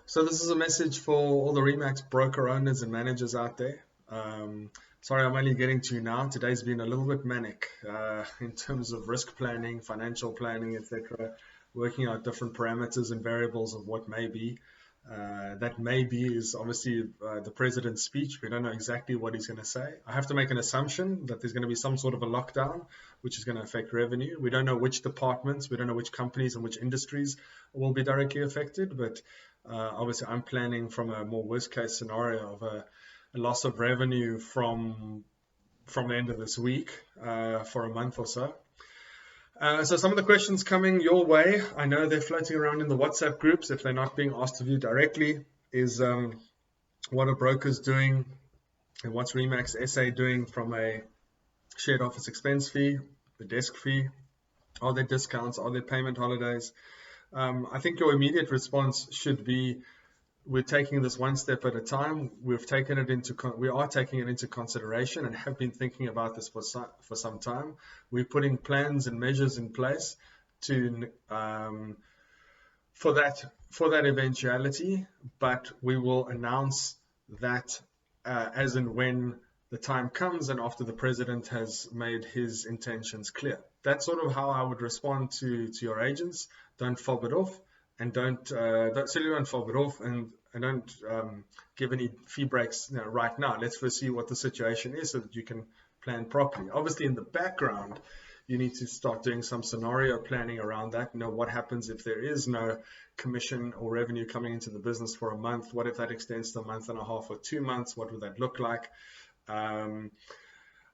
So this is a message for all the Remax broker owners and managers out there. Sorry, I'm only getting to you now. Today's been a little bit manic in terms of risk planning, financial planning, etc. Working out different parameters and variables of what may be. That may be is obviously the president's speech. We don't know exactly what he's going to say. I have to make an assumption that there's going to be some sort of a lockdown, which is going to affect revenue. We don't know which departments, we don't know which companies and which industries will be directly affected, but obviously, I'm planning from a more worst case scenario of a loss of revenue from the end of this week for a month or so. So some of the questions coming your way, I know they're floating around in the WhatsApp groups if they're not being asked of you directly, is what are brokers doing and what's Remax SA doing from a shared office expense fee, the desk fee, are there discounts, are there payment holidays? I think your immediate response should be, we're taking this one step at a time. We are taking it into consideration and have been thinking about this for some time. We're putting plans and measures in place to for that eventuality, but we will announce that as and when the time comes and after the president has made his intentions clear. That's sort of how I would respond to your agents. Don't fob it off, and don't fob it off, and don't give any fee breaks right now. Let's first see what the situation is so that you can plan properly. Obviously, in the background, you need to start doing some scenario planning around that. What happens if there is no commission or revenue coming into the business for a month? What if that extends to a month and a half or 2 months? What would that look like?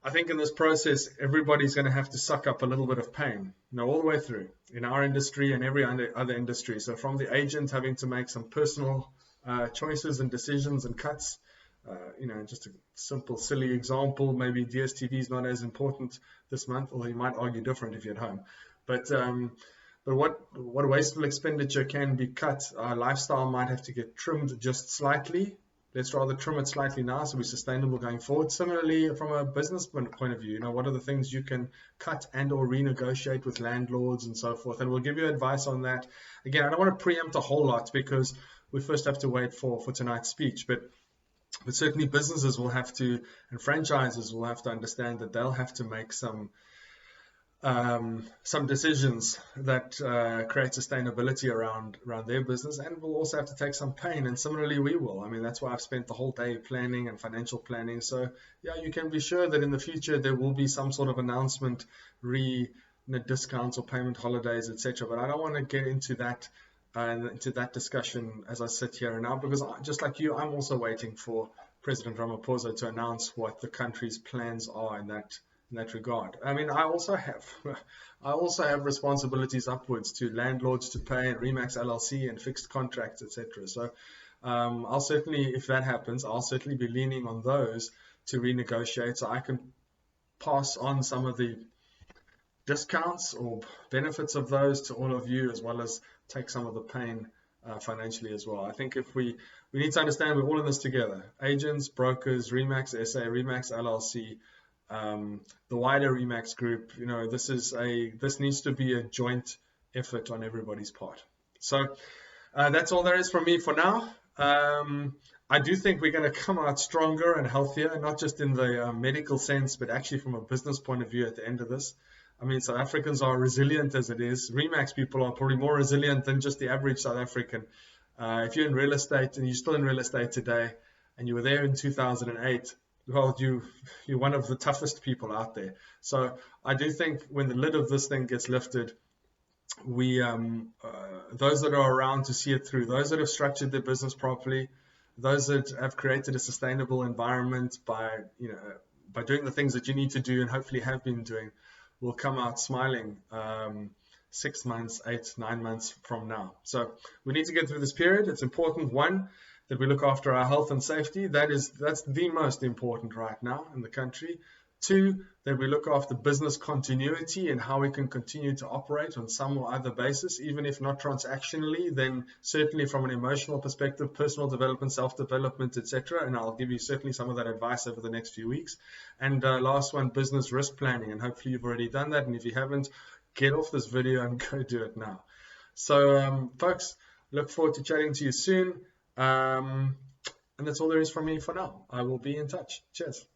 I think in this process, everybody's going to have to suck up a little bit of pain, all the way through in our industry and every other industry. So from the agent having to make some personal choices and decisions and cuts, just a simple, silly example, maybe DSTV is not as important this month, although you might argue different if you're at home. But what wasteful expenditure can be cut? Our lifestyle might have to get trimmed just slightly. Let's rather trim it slightly now so we're sustainable going forward. Similarly, from a business point of view, what are the things you can cut and or renegotiate with landlords and so forth? And we'll give you advice on that. Again, I don't want to preempt a whole lot because we first have to wait for tonight's speech. But certainly businesses will have to, and franchises will have to understand that they'll have to make some decisions that create sustainability around their business, and we'll also have to take some pain, and similarly we will. That's why I've spent the whole day planning and financial planning. So yeah, you can be sure that in the future there will be some sort of announcement discounts or payment holidays, etc. But I don't want to get into that discussion as I sit here now, because just like you, I'm also waiting for President Ramaphosa to announce what the country's plans are in that regard. I also have responsibilities upwards to landlords to pay, and Remax LLC and fixed contracts, etc. So I'll certainly, if that happens, I'll certainly be leaning on those to renegotiate so I can pass on some of the discounts or benefits of those to all of you, as well as take some of the pain financially as well. I think if we need to understand we're all in this together: agents, brokers, Remax SA, Remax LLC, the wider Remax group. This needs to be a joint effort on everybody's part. So that's all there is from me for now. I do think we're going to come out stronger and healthier, not just in the medical sense, but actually from a business point of view at the end of this. South Africans are resilient as it is. Remax people are probably more resilient than just the average South African. If you're in real estate and you're still in real estate today, and you were there in 2008, well, you're one of the toughest people out there. So I do think when the lid of this thing gets lifted, we those that are around to see it through, those that have structured their business properly, those that have created a sustainable environment by doing the things that you need to do and hopefully have been doing, will come out smiling 6 months, 8, 9 months from now. So we need to get through this period. It's important, one, that we look after our health and safety. That's the most important right now in the country. 2, that we look after business continuity and how we can continue to operate on some or other basis, even if not transactionally, then certainly from an emotional perspective, personal development, self-development, etc. And I'll give you certainly some of that advice over the next few weeks. And last one, business risk planning. And hopefully you've already done that. And if you haven't, get off this video and go do it now. So folks, look forward to chatting to you soon. And that's all there is from me for now. I will be in touch. Cheers.